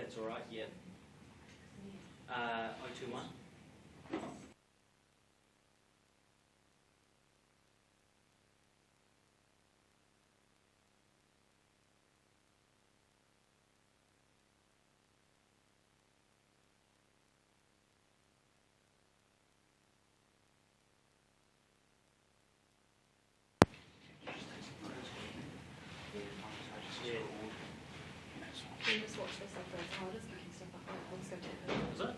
that's all right. Yeah. 021. You just watch this after it's hard, isn't it? Stuff like that. Is it?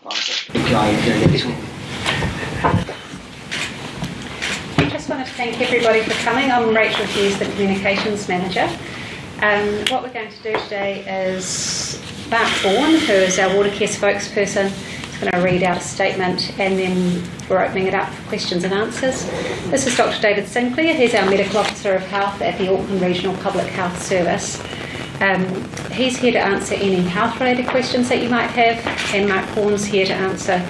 I just want to thank everybody for coming. I'm Rachel Hughes, the Communications Manager. What we're going to do today is Mark Bourne, who is our water care spokesperson, is going to read out a statement, and then we're opening it up for questions and answers. This is Dr. David Sinclair. He's our Medical Officer of Health at the Auckland Regional Public Health Service. He's here to answer any health-related questions that you might have, and Mark Bourne's here to answer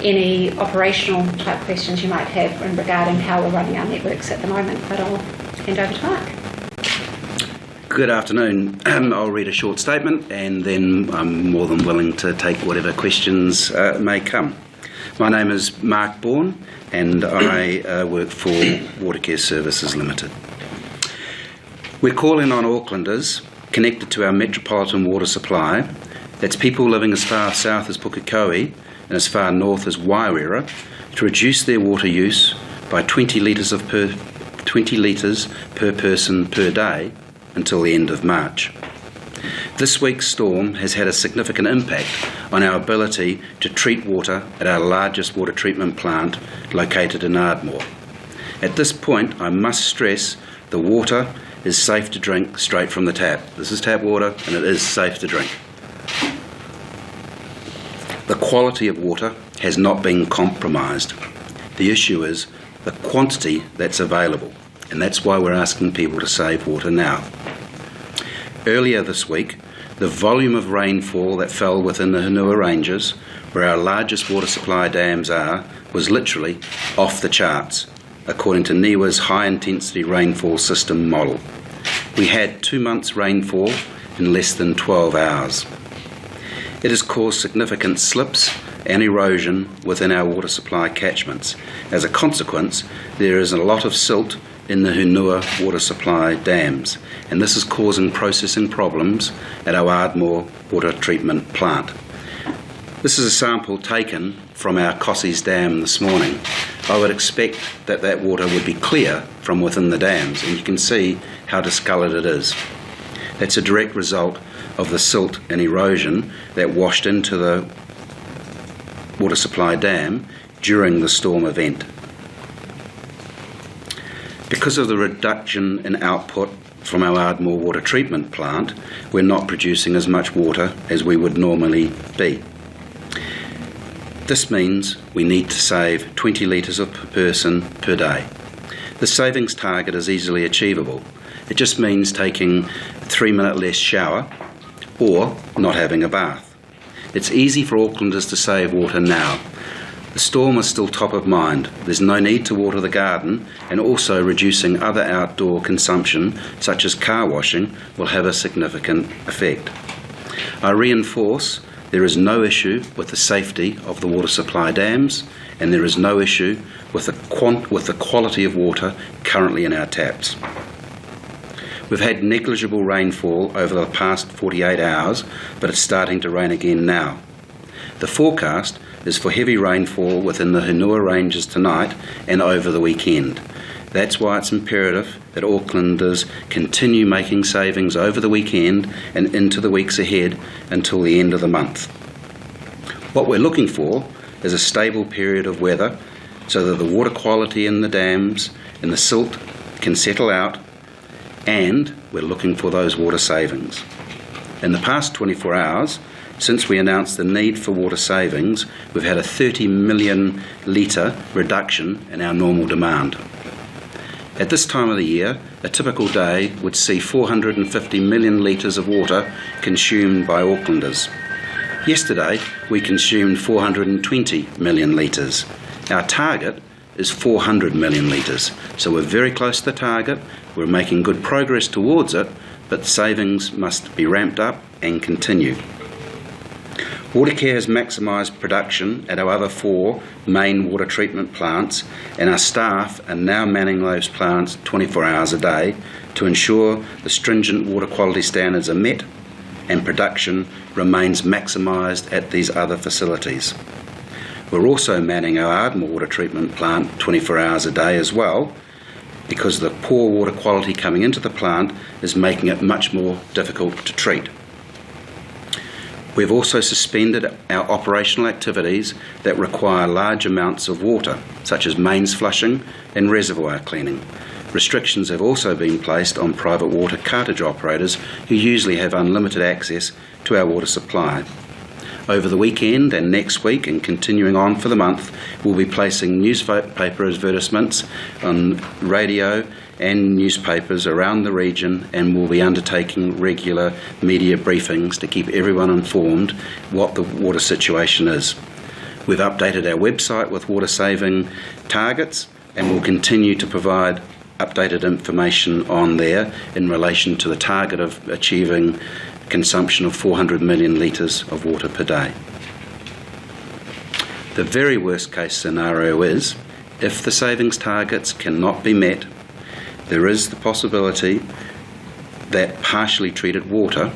any operational type questions you might have regarding how we're running our networks at the moment. But I'll hand over to Mark. Good afternoon. I'll read a short statement and then I'm more than willing to take whatever questions may come. My name is Mark Bourne and I work for Water Care Services Limited. We're calling on Aucklanders connected to our metropolitan water supply, that's people living as far south as Pukekohe and as far north as Waiwera, to reduce their water use by 20 litres per person per day until the end of March. This week's storm has had a significant impact on our ability to treat water at our largest water treatment plant located in Ardmore. At this point, I must stress the water is safe to drink straight from the tap. This is tap water and it is safe to drink. The quality of water has not been compromised. The issue is the quantity that's available, and that's why we're asking people to save water now. Earlier this week, the volume of rainfall that fell within the Hunua Ranges, where our largest water supply dams are, was literally off the charts, according to NIWA's high-intensity rainfall system model. We had 2 months' rainfall in less than 12 hours. It has caused significant slips and erosion within our water supply catchments. As a consequence, there is a lot of silt in the Hunua water supply dams, and this is causing processing problems at our Ardmore water treatment plant. This is a sample taken from our Cossey's Dam this morning. I would expect that that water would be clear from within the dams, and you can see how discoloured it is. That's a direct result of the silt and erosion that washed into the water supply dam during the storm event. Because of the reduction in output from our Ardmore water treatment plant, we're not producing as much water as we would normally be. This means we need to save 20 litres per person per day. The savings target is easily achievable. It just means taking a 3-minute less shower or not having a bath. It's easy for Aucklanders to save water now. The storm is still top of mind. There's no need to water the garden, and also reducing other outdoor consumption such as car washing will have a significant effect. I reinforce there is no issue with the safety of the water supply dams, and there is no issue with the quality of water currently in our taps. We've had negligible rainfall over the past 48 hours, but it's starting to rain again now. The forecast is for heavy rainfall within the Hunua Ranges tonight and over the weekend. That's why it's imperative that Aucklanders continue making savings over the weekend and into the weeks ahead until the end of the month. What we're looking for is a stable period of weather so that the water quality in the dams and the silt can settle out, and we're looking for those water savings. In the past 24 hours, since we announced the need for water savings, we've had a 30 million litre reduction in our normal demand. At this time of the year, a typical day would see 450 million litres of water consumed by Aucklanders. Yesterday, we consumed 420 million litres. Our target is 400 million litres, so we're very close to the target. We're making good progress towards it, but savings must be ramped up and continue. Watercare has maximised production at our other 4 main water treatment plants, and our staff are now manning those plants 24 hours a day to ensure the stringent water quality standards are met and production remains maximised at these other facilities. We're also manning our Ardmore water treatment plant 24 hours a day as well, because the poor water quality coming into the plant is making it much more difficult to treat. We've also suspended our operational activities that require large amounts of water, such as mains flushing and reservoir cleaning. Restrictions have also been placed on private water cartage operators who usually have unlimited access to our water supply. Over the weekend and next week, and continuing on for the month, we'll be placing newspaper advertisements on radio and newspapers around the region, and we'll be undertaking regular media briefings to keep everyone informed what the water situation is. We've updated our website with water saving targets, and we'll continue to provide updated information on there in relation to the target of achieving consumption of 400 million litres of water per day. The very worst case scenario is, if the savings targets cannot be met, there is the possibility that partially treated water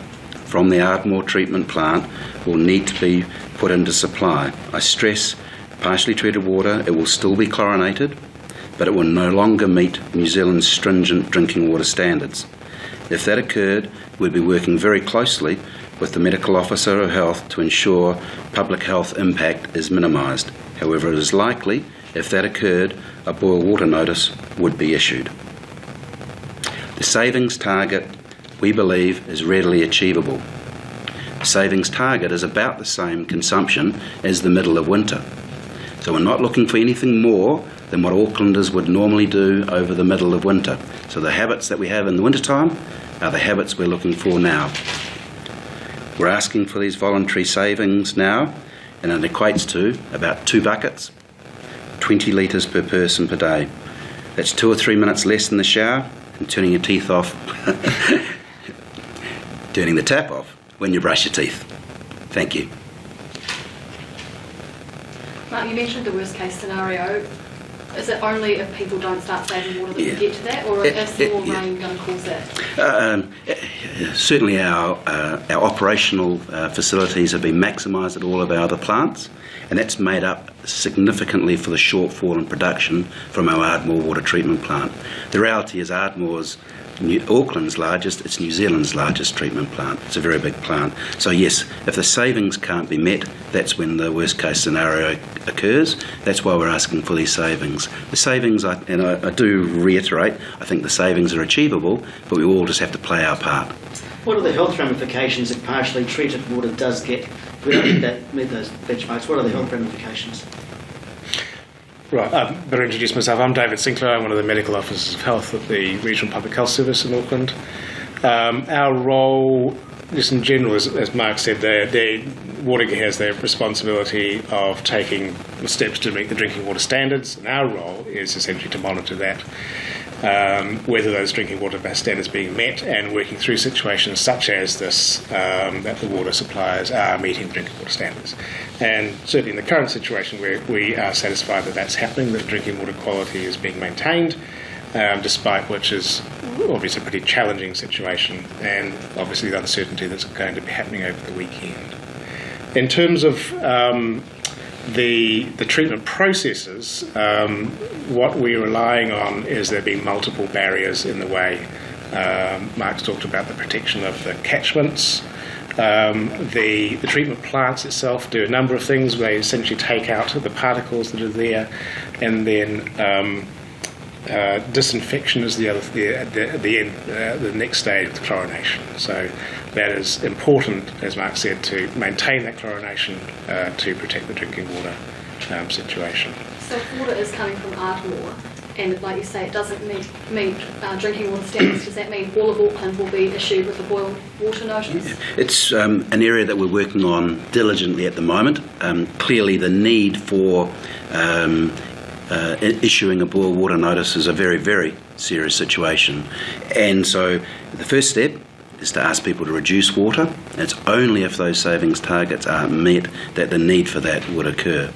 from the Ardmore treatment plant will need to be put into supply. I stress partially treated water, it will still be chlorinated, but it will no longer meet New Zealand's stringent drinking water standards. If that occurred, we'd be working very closely with the Medical Officer of Health to ensure public health impact is minimised. However, it is likely, if that occurred, a boil water notice would be issued. The savings target, we believe, is readily achievable. The savings target is about the same consumption as the middle of winter. So we're not looking for anything more than what Aucklanders would normally do over the middle of winter. So the habits that we have in the wintertime are the habits we're looking for now. We're asking for these voluntary savings now, and it equates to about 2 buckets, 20 litres per person per day. That's 2 or 3 minutes less in the shower and turning your teeth off, turning the tap off when you brush your teeth. Thank you. Mark, you mentioned the worst case scenario. Is it only if people don't start saving water that we get to that, or is more rain going to cause that? Certainly our operational facilities have been maximised at all of our other plants, and that's made up significantly for the shortfall in production from our Ardmore water treatment plant. The reality is Ardmore's Auckland's largest, it's New Zealand's largest treatment plant. It's a very big plant. So yes, if the savings can't be met, that's when the worst case scenario occurs. That's why we're asking for these savings. The savings, I do reiterate, I think the savings are achievable, but we all just have to play our part. What are the health ramifications if partially treated water does get, if we don't meet those benchmarks, what are the health ramifications? Right, better introduce myself. I'm David Sinclair. I'm one of the Medical Officers of Health at the Regional Public Health Service in Auckland. Our role, just in general, as Mark said, the water has the responsibility of taking steps to meet the drinking water standards, and our role is essentially to monitor that, whether those drinking water standards are being met, and working through situations such as this, that the water suppliers are meeting drinking water standards. And certainly in the current situation, we are satisfied that that's happening, that drinking water quality is being maintained, despite which is obviously a pretty challenging situation, and obviously the uncertainty that's going to be happening over the weekend. In terms of the treatment processes, what we're relying on is there being multiple barriers in the way. Mark's talked about the protection of the catchments. The treatment plants itself do a number of things. They essentially take out the particles that are there, and then disinfection is the next stage of the chlorination. So that is important, as Mark said, to maintain that chlorination to protect the drinking water situation. So if water is coming from Ardmore, and like you say, it doesn't meet drinking water standards, does that mean all of Auckland will be issued with a boil water notice? It's an area that we're working on diligently at the moment. Clearly the need for issuing a boil water notice is a very, very serious situation. And so the first step is to ask people to reduce water. And it's only if those savings targets aren't met that the need for that would occur.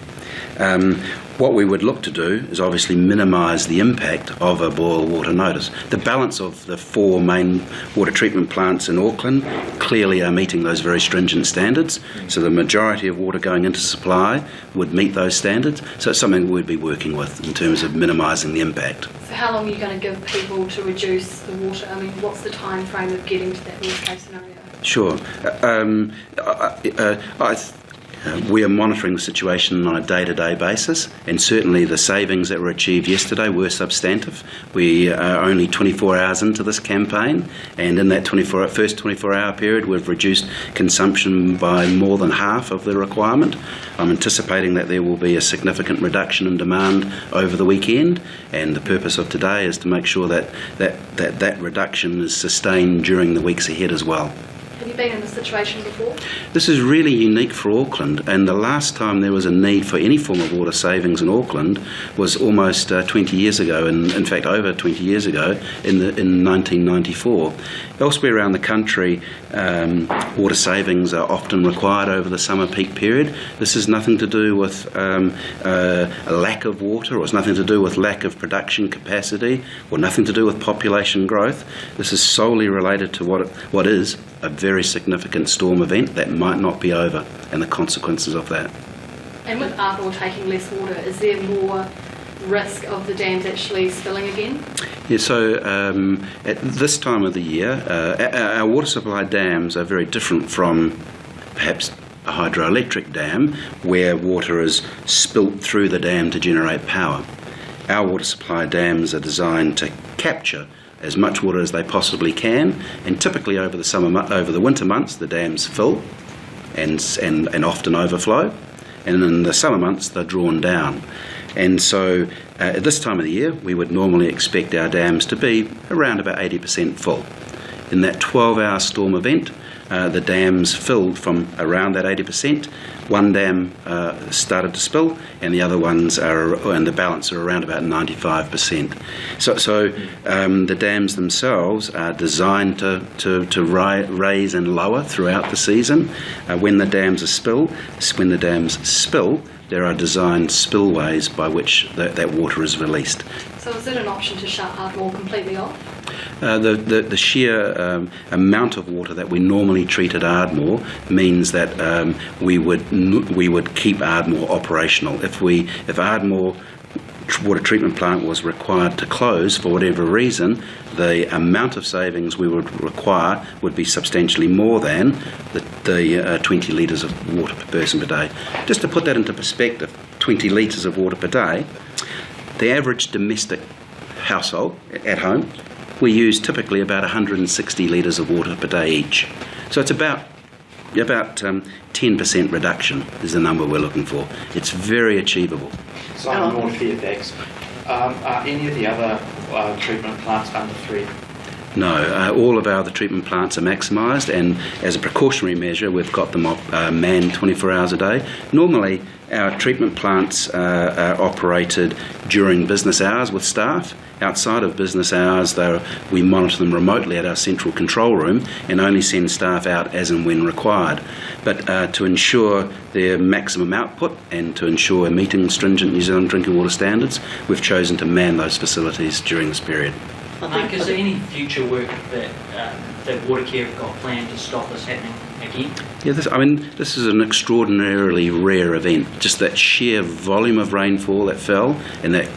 What we would look to do is obviously minimise the impact of a boil water notice. The balance of the 4 main water treatment plants in Auckland clearly are meeting those very stringent standards, so the majority of water going into supply would meet those standards. So it's something we'd be working with in terms of minimising the impact. So how long are you going to give people to reduce the water? I mean, what's the time frame of getting to that worst case scenario? Sure. We are monitoring the situation on a day-to-day basis, and certainly the savings that were achieved yesterday were substantive. We are only 24 hours into this campaign, and in that first 24-hour period we've reduced consumption by more than half of the requirement. I'm anticipating that there will be a significant reduction in demand over the weekend, and the purpose of today is to make sure that reduction is sustained during the weeks ahead as well. Have you been in this situation before? This is really unique for Auckland, and the last time there was a need for any form of water savings in Auckland was almost 20 years ago, and in fact over 20 years ago in 1994. Elsewhere around the country, water savings are often required over the summer peak period. This has nothing to do with a lack of water, or it's nothing to do with lack of production capacity, or nothing to do with population growth. This is solely related to what is a very significant storm event that might not be over, and the consequences of that. And with Ardmore taking less water, is there more risk of the dams actually spilling again? Yeah, so at this time of the year, our water supply dams are very different from perhaps a hydroelectric dam where water is spilt through the dam to generate power. Our water supply dams are designed to capture as much water as they possibly can, and typically over the winter months the dams fill and often overflow, and in the summer months they're drawn down. And so at this time of the year we would normally expect our dams to be around about 80% full. In that 12-hour storm event, the dams filled from around that 80%. One dam started to spill, and the other ones and the balance are around about 95%. So the dams themselves are designed to raise and lower throughout the season. When the dams spill, there are designed spillways by which that water is released. So is it an option to shut Ardmore completely off? The sheer amount of water that we normally treat at Ardmore means that we would keep Ardmore operational. If Ardmore water treatment plant was required to close for whatever reason, the amount of savings we would require would be substantially more than the 20 litres of water per person per day. Just to put that into perspective, 20 litres of water per day, the average domestic household at home, we use typically about 160 litres of water per day each. So it's about 10% reduction is the number we're looking for. It's very achievable. Simon North, Fairfax. Are any of the other treatment plants under threat? No, all of our other treatment plants are maximised, and as a precautionary measure we've got them manned 24 hours a day. Normally our treatment plants are operated during business hours with staff. Outside of business hours, we monitor them remotely at our central control room and only send staff out as and when required. But to ensure their maximum output and to ensure meeting stringent New Zealand drinking water standards, we've chosen to man those facilities during this period. Mark, is there any future work that Watercare have got planned to stop this happening again? Yeah, this is an extraordinarily rare event. Just that sheer volume of rainfall that fell and that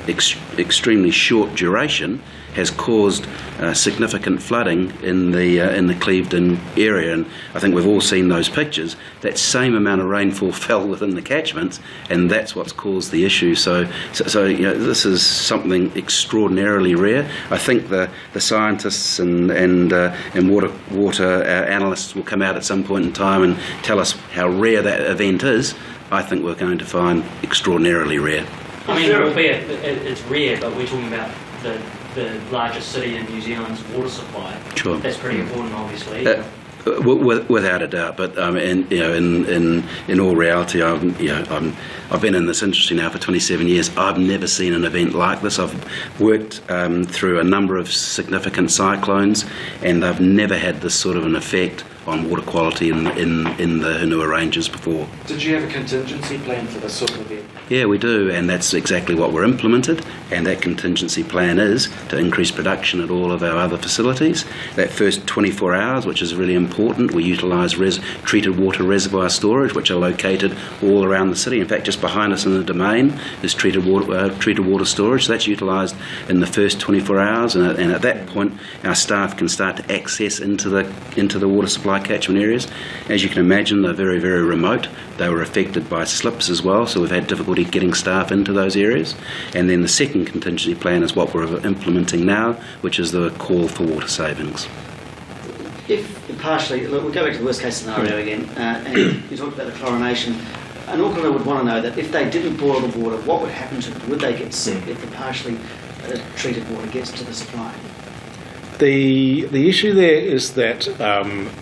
extremely short duration has caused significant flooding in the Clevedon area, and I think we've all seen those pictures. That same amount of rainfall fell within the catchments, and that's what's caused the issue. So this is something extraordinarily rare. I think the scientists and water analysts will come out at some point in time and tell us how rare that event is. I think we're going to find extraordinarily rare. I mean, albeit it's rare, but we're talking about the largest city in New Zealand's water supply. Sure. That's pretty important, obviously. Without a doubt, but in all reality, I've been in this industry now for 27 years. I've never seen an event like this. I've worked through a number of significant cyclones, and I've never had this sort of an effect on water quality in the Henua Ranges before. Did you have a contingency plan for this sort of event? Yeah, we do, and that's exactly what we're implemented, and that contingency plan is to increase production at all of our other facilities. That first 24 hours, which is really important, we utilise treated water reservoir storage, which are located all around the city. In fact, just behind us in the domain is treated water storage. So that's utilised in the first 24 hours, and at that point our staff can start to access into the water supply supply catchment areas. As you can imagine, they're very, very remote. They were affected by slips as well, so we've had difficulty getting staff into those areas. And then the second contingency plan is what we're implementing now, which is the call for water savings. If partially, look, we'll go back to the worst case scenario again, and you talked about the chlorination. An Aucklander would want to know that if they didn't boil the water, what would happen to them? Would they get sick if the partially treated water gets to the supply? The issue there is that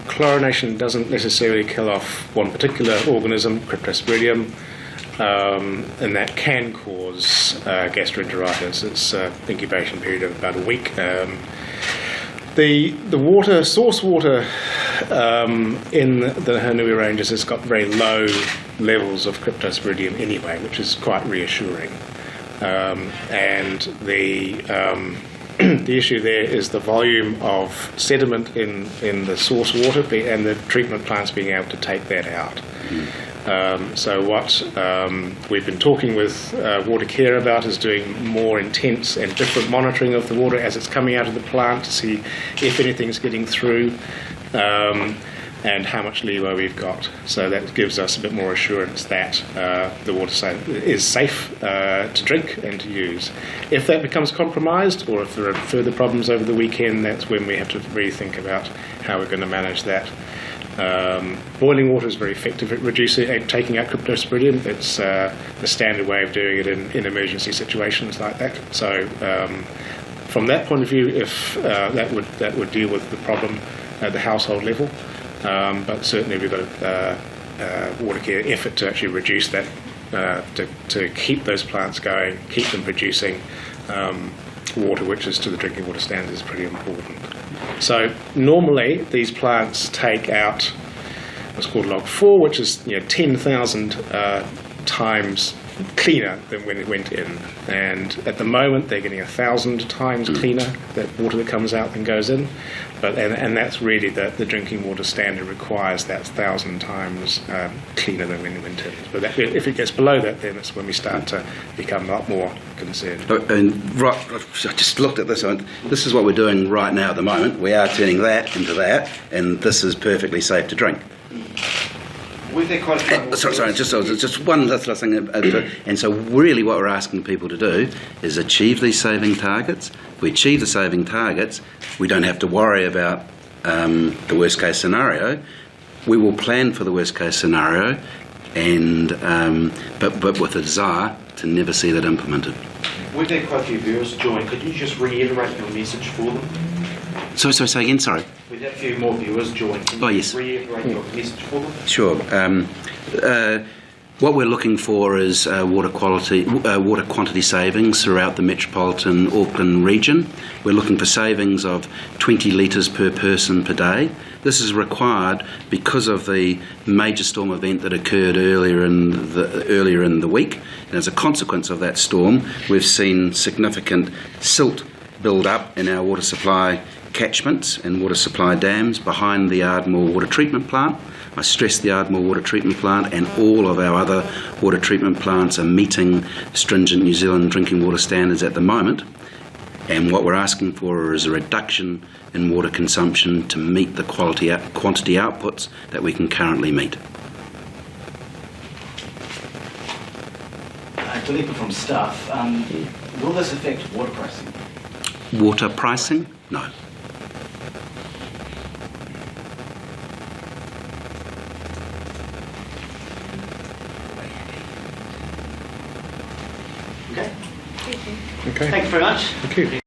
chlorination doesn't necessarily kill off one particular organism, Cryptosporidium, and that can cause gastroenteritis. It's an incubation period of about a week. The source water in the Hanui Ranges has got very low levels of Cryptosporidium anyway, which is quite reassuring. And the issue there is the volume of sediment in the source water and the treatment plants being able to take that out. So what we've been talking with Water Care about is doing more intense and different monitoring of the water as it's coming out of the plant to see if anything's getting through and how much leeway we've got. So that gives us a bit more assurance that the water is safe to drink and to use. If that becomes compromised, or if there are further problems over the weekend, that's when we have to rethink about how we're going to manage that. Boiling water is very effective at reducing and taking out Cryptosporidium. It's the standard way of doing it in emergency situations like that. So from that point of view, if that would deal with the problem at the household level. But certainly we've got a water care effort to actually reduce that, to keep those plants going, keep them producing water which is to the drinking water standard is pretty important. So normally these plants take out what's called log 4, which is 10,000 times cleaner than when it went in, and at the moment they're getting 1,000 times cleaner, that water that comes out than goes in, and that's really the drinking water standard requires that 1,000 times cleaner than when it went in. But if it gets below that, then it's when we start to become a lot more concerned. And right, I just looked at this, and this is what we're doing right now at the moment. We are turning that into that, and this is perfectly safe to drink. Sorry, just one last thing. And so really what we're asking people to do is achieve these saving targets. If we achieve the saving targets, we don't have to worry about the worst case scenario. We will plan for the worst case scenario, and but with a desire to never see that implemented. We've had quite a few viewers join. Could you just reiterate your message for them? So say again, sorry. We've had a few more viewers join. Can you yes. reiterate your message for them? Sure. What we're looking for is water quantity savings throughout the metropolitan Auckland region. We're looking for savings of 20 litres per person per day. This is required because of the major storm event that occurred earlier in the week. And as a consequence of that storm, we've seen significant silt build up in our water supply catchments and water supply dams behind the Ardmore water treatment plant. I stress the Ardmore water treatment plant, and all of our other water treatment plants are meeting stringent New Zealand drinking water standards at the moment. And what we're asking for is a reduction in water consumption to meet the quantity outputs that we can currently meet. Philippa from staff, will this affect water pricing? Water pricing? No. Okay. Okay. Thank you very much. Thank you.